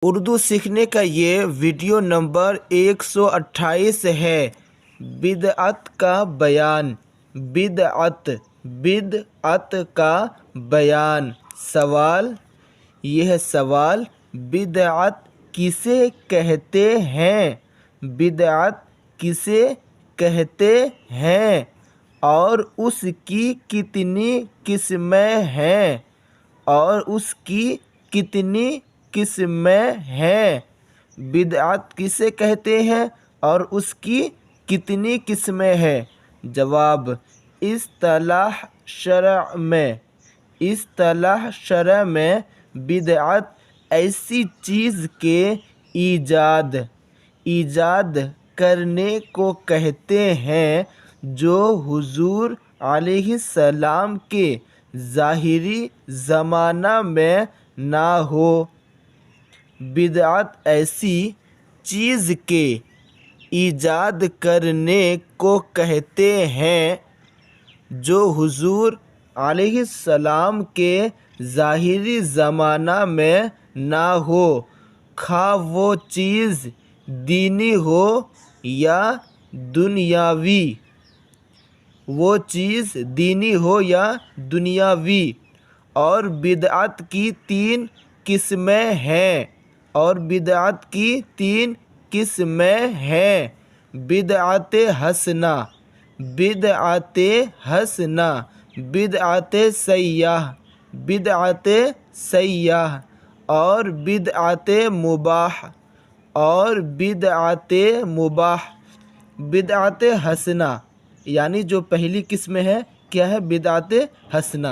اردو سیکھنے کا یہ ویڈیو نمبر 128 ہے۔ بدعت کا بیان۔ بدعت کا بیان۔ سوال، یہ سوال بدعت کسے کہتے ہیں؟ بدعت کسے کہتے ہیں اور اس کی کتنی قسمیں ہیں؟ بدعت کسے کہتے ہیں اور اس کی کتنی قسمیں ہیں؟ جواب، اصطلاح شرع میں بدعت ایسی چیز کے ایجاد کرنے کو کہتے ہیں جو حضور علیہ السلام کے ظاہری زمانہ میں نہ ہو۔ بدعت ایسی چیز کے ایجاد کرنے کو کہتے ہیں جو حضور علیہ السلام کے ظاہری زمانہ میں نہ ہو، خواہ وہ چیز دینی ہو یا دنیاوی۔ اور بدعت کی تین قسمیں ہیں۔ بدعت حسنہ، بدعت سیاح اور بدعت مباح۔ بدعت حسنہ یعنی جو پہلی قسم ہے کیا ہے؟ بدعت حسنہ۔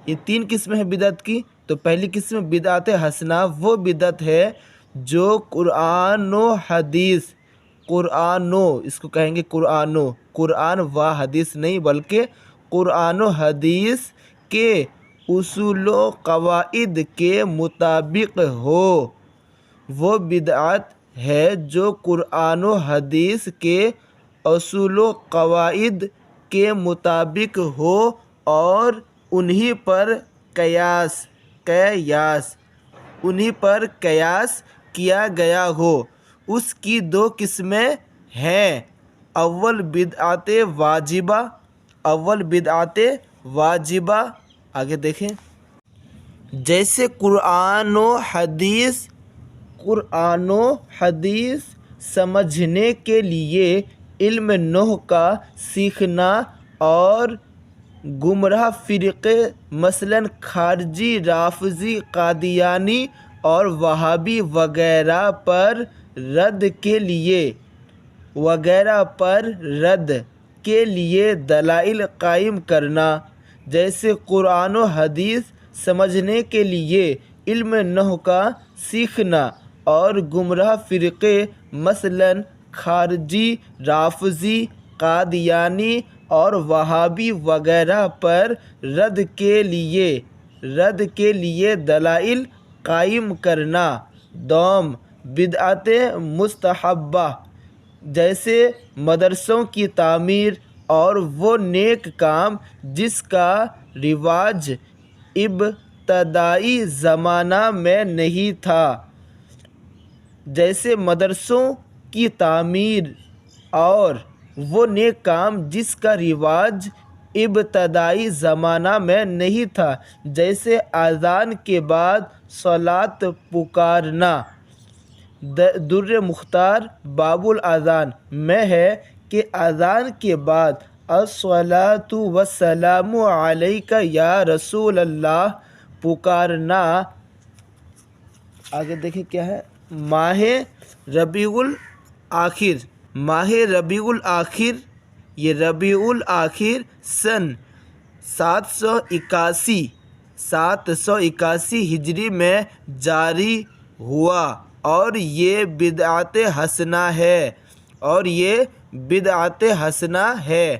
یہ تین قسمیں ہیں بدعت کی۔ تو پہلی قسم بدعت حسنہ وہ بدعت ہے جو قرآن و حدیث نہیں بلکہ قرآن و حدیث کے اصول و قواعد کے مطابق ہو۔ وہ بدعت ہے جو قرآن و حدیث کے اصول و قواعد کے مطابق ہو اور انہی پر قیاس کیا گیا ہو۔ اس کی دو قسمیں ہیں۔ اول بدعت واجبہ، آگے دیکھیں، جیسے قرآن و حدیث سمجھنے کے لیے علم نحو کا سیکھنا اور گمراہ فرقے مثلاً خارجی، رافضی، قادیانی اور وہابی وغیرہ پر رد کے لیے دلائل قائم کرنا۔ جیسے قرآن و حدیث سمجھنے کے لیے علم نحو کا سیکھنا اور گمراہ فرقے مثلاً خارجی، رافضی، قادیانی اور وہابی وغیرہ پر رد کے لیے دلائل قائم کرنا۔ دوم، بدعت مستحبہ، جیسے مدرسوں کی تعمیر اور وہ نیک کام جس کا رواج ابتدائی زمانہ میں نہیں تھا۔ جیسے مدرسوں کی تعمیر اور وہ نیک کام جس کا رواج ابتدائی زمانہ میں نہیں تھا۔ جیسے اذان کے بعد صلاۃ پکارنا۔ در مختار باب الاذان میں ہے کہ اذان کے بعد الصلاۃ والسلام علیک یا رسول اللہ پکارنا۔ آگے دیکھیں کیا ہے؟ ماہ ربیع الاخر، یہ ربیع الاخر سن 781 ہجری میں جاری ہوا اور یہ بدعت حسنہ ہے۔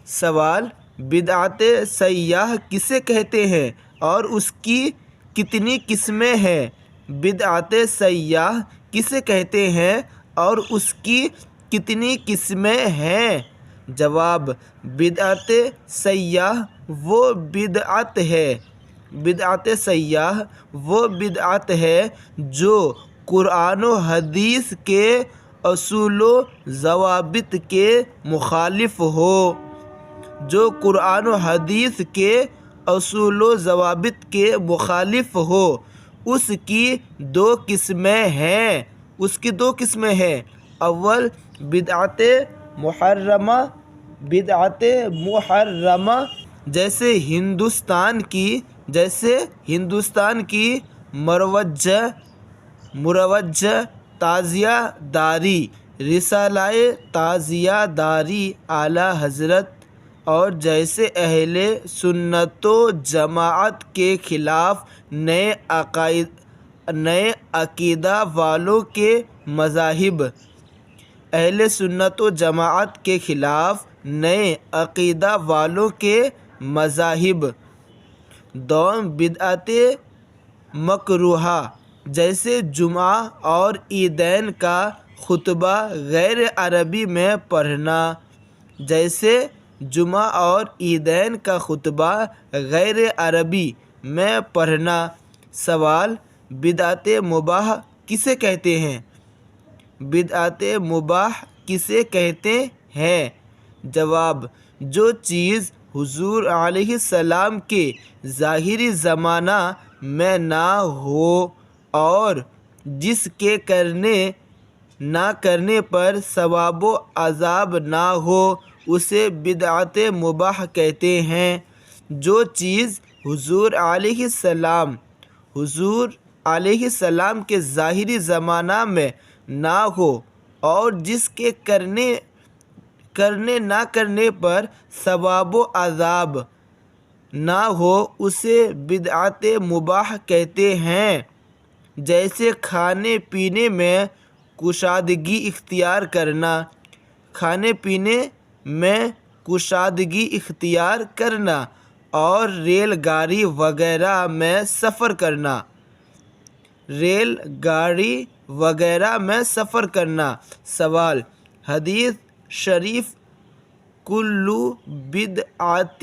سوال، بدعت سیاح کسے کہتے ہیں اور اس کی کتنی قسمیں ہیں؟ بدعت سیاح کسے کہتے ہیں اور اس کی کتنی قسمیں ہیں؟ جواب، بدعت سیاح وہ بدعت ہے بدعت سیاح وہ بدعت ہے جو قرآن و حدیث کے اصول و ضوابط کے مخالف ہو، جو قرآن و حدیث کے اصول و ضوابط کے مخالف ہو۔ اس کی دو قسمیں ہیں، اول بدعت محرمہ، جیسے ہندوستان کی مروجہ تعزیہ داری، رسالہ تعزیہ داری اعلیٰ حضرت، اور جیسے اہل سنت و جماعت کے خلاف نئے عقیدہ والوں کے مذاہب، اہل سنت و جماعت کے خلاف نئے عقیدہ والوں کے مذاہب۔ دوم بدعت مکروہہ، جیسے جمعہ اور عیدین کا خطبہ غیر عربی میں پڑھنا۔ سوال: بدعت مباح کسے کہتے ہیں؟ بدعت مباح کسے کہتے ہیں؟ جواب: جو چیز حضور علیہ السلام کے ظاہری زمانہ میں نہ ہو اور جس کے نہ کرنے پر ثواب و عذاب نہ ہو، اسے بدعت مباح کہتے ہیں۔ جو چیز حضور علیہ السلام کے ظاہری زمانہ میں نہ ہو اور جس کے نہ کرنے پر ثواب و عذاب نہ ہو، اسے بدعت مباح کہتے ہیں۔ جیسے کھانے پینے میں کشادگی اختیار کرنا اور ریل گاڑی وغیرہ میں سفر کرنا۔ سوال: حدیث شریف کل بدعۃ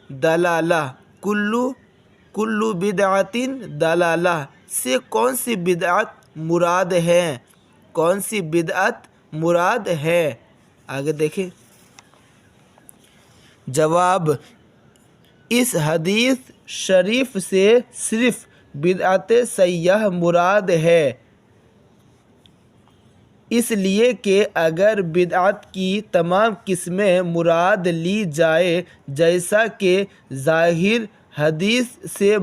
ضلالہ سے کون سی بدعت مراد ہے؟ آگے دیکھیں۔ جواب: اس حدیث شریف سے صرف بدعت سیاح مراد ہے، اس لیے کہ اگر بدعت کی تمام قسمیں مراد لی جائے جیسا کہ ظاہر حدیث سے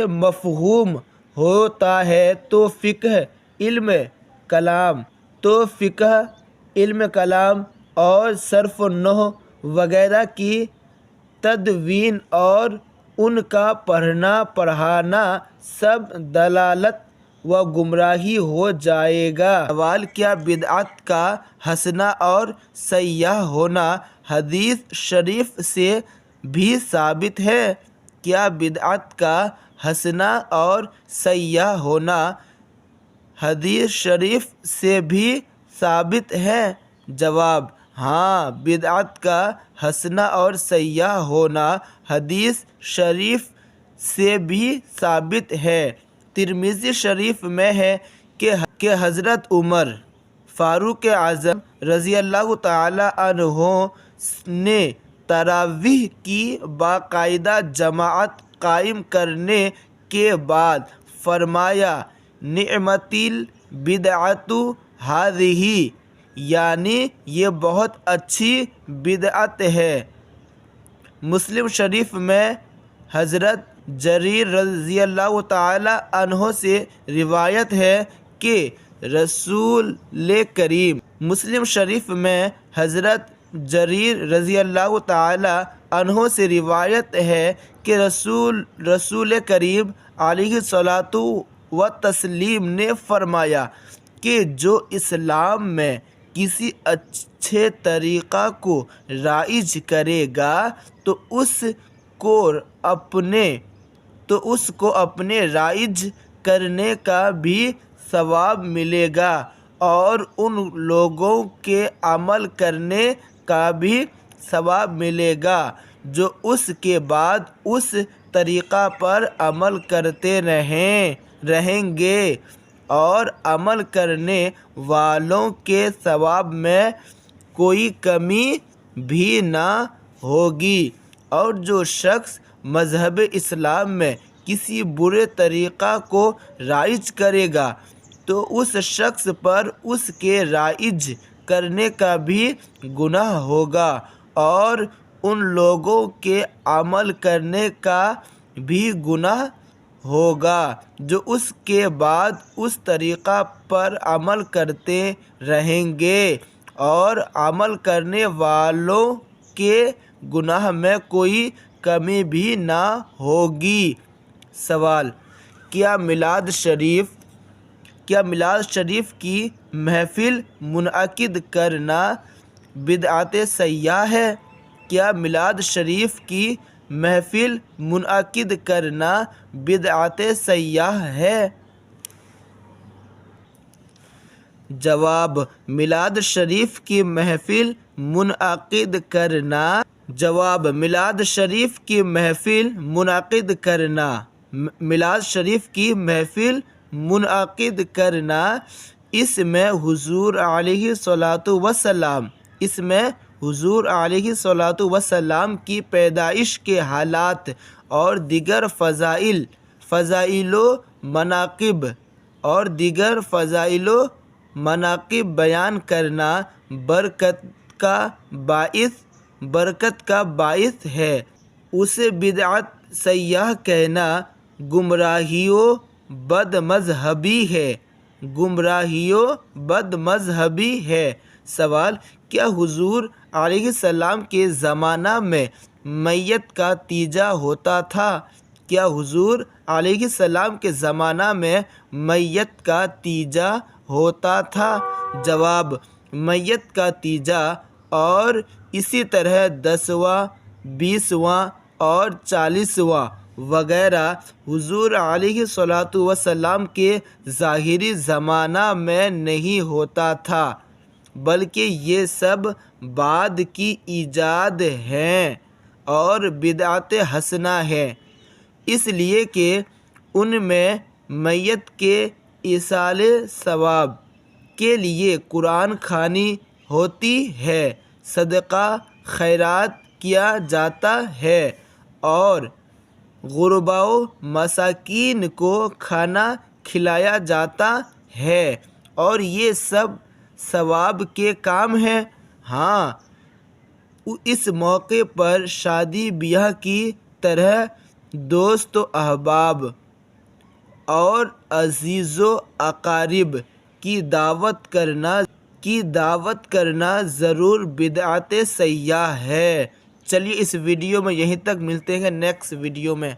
مفہوم ہوتا ہے، تو فقہ علم کلام اور صرف و نحو وغیرہ کی تدوین اور ان کا پڑھنا پڑھانا سب ضلالت و گمراہی ہو جائے گا۔ سوال: کیا بدعت کا حسنہ اور سیاح ہونا حدیث شریف سے بھی ثابت ہے؟ کیا بدعت کا حسنہ اور سیاح ہونا حدیث شریف سے بھی ثابت ہے؟ جواب: ہاں، بدعت کا حسنہ اور سیاح ہونا حدیث شریف سے بھی ثابت ہے۔ ترمذی شریف میں ہے کہ حضرت عمر فاروق اعظم رضی اللہ تعالی عنہ نے تراویح کی باقاعدہ جماعت قائم کرنے کے بعد فرمایا: نعمت البدعۃ ھذہ، یعنی یہ بہت اچھی بدعت ہے۔ مسلم شریف میں حضرت جریر رضی اللہ تعالی عنہ سے روایت ہے کہ رسول کریم علیہ الصلاۃ والتسلیم نے فرمایا کہ جو اسلام میں کسی اچھے طریقہ کو رائج کرے گا تو اس کو اپنے رائج کرنے کا بھی ثواب ملے گا اور ان لوگوں کے عمل کرنے کا بھی ثواب ملے گا جو اس کے بعد اس طریقہ پر عمل کرتے رہیں گے اور عمل کرنے والوں کے ثواب میں کوئی کمی بھی نہ ہوگی۔ اور جو شخص مذہب اسلام میں کسی برے طریقہ کو رائج کرے گا تو اس شخص پر اس کے رائج کرنے کا بھی گناہ ہوگا اور ان لوگوں کے عمل کرنے کا بھی گناہ ہوگا جو اس کے بعد اس طریقہ پر عمل کرتے رہیں گے اور عمل کرنے والوں کے گناہ میں کوئی کمی بھی نہ ہوگی۔ سوال: کیا میلاد شریف کی محفل منعقد کرنا بدعت سیاح ہے؟ کیا میلاد شریف کی محفل منعقد کرنا بدعت سیاح ہے؟ جواب: میلاد شریف کی محفل منعقد کرنا اس میں حضور علیہ الصلاۃ والسلام کی پیدائش کے حالات اور دیگر فضائل و مناقب بیان کرنا برکت کا باعث ہے۔ اسے بدعت سیاح کہنا گمراہی و بد مذہبی ہے۔ سوال: کیا حضور علیہ السلام کے زمانہ میں میت کا تیجا ہوتا تھا؟ کیا حضور علیہ السلام کے زمانہ میں میت کا تیجا ہوتا تھا؟ جواب: میت کا تیجا اور اسی طرح 10واں 20واں اور 40واں وغیرہ حضور علیہ الصلاۃ والسلام کے ظاہری زمانہ میں نہیں ہوتا تھا بلکہ یہ سب بعد کی ایجاد ہیں اور بدعت حسنہ ہیں، اس لیے کہ ان میں میت کے ایصال ثواب کے لیے قرآن خوانی ہوتی ہے، صدقہ خیرات کیا جاتا ہے اور غرباء و مساکین کو کھانا کھلایا جاتا ہے اور یہ سب ثواب کے کام ہیں۔ ہاں، اس موقع پر شادی بیاہ کی طرح دوست و احباب اور عزیز و اقارب کی دعوت کرنا ضرور بدعت سیاح ہے۔ چلیے اس ویڈیو میں یہیں تک، ملتے ہیں نیکسٹ ویڈیو میں۔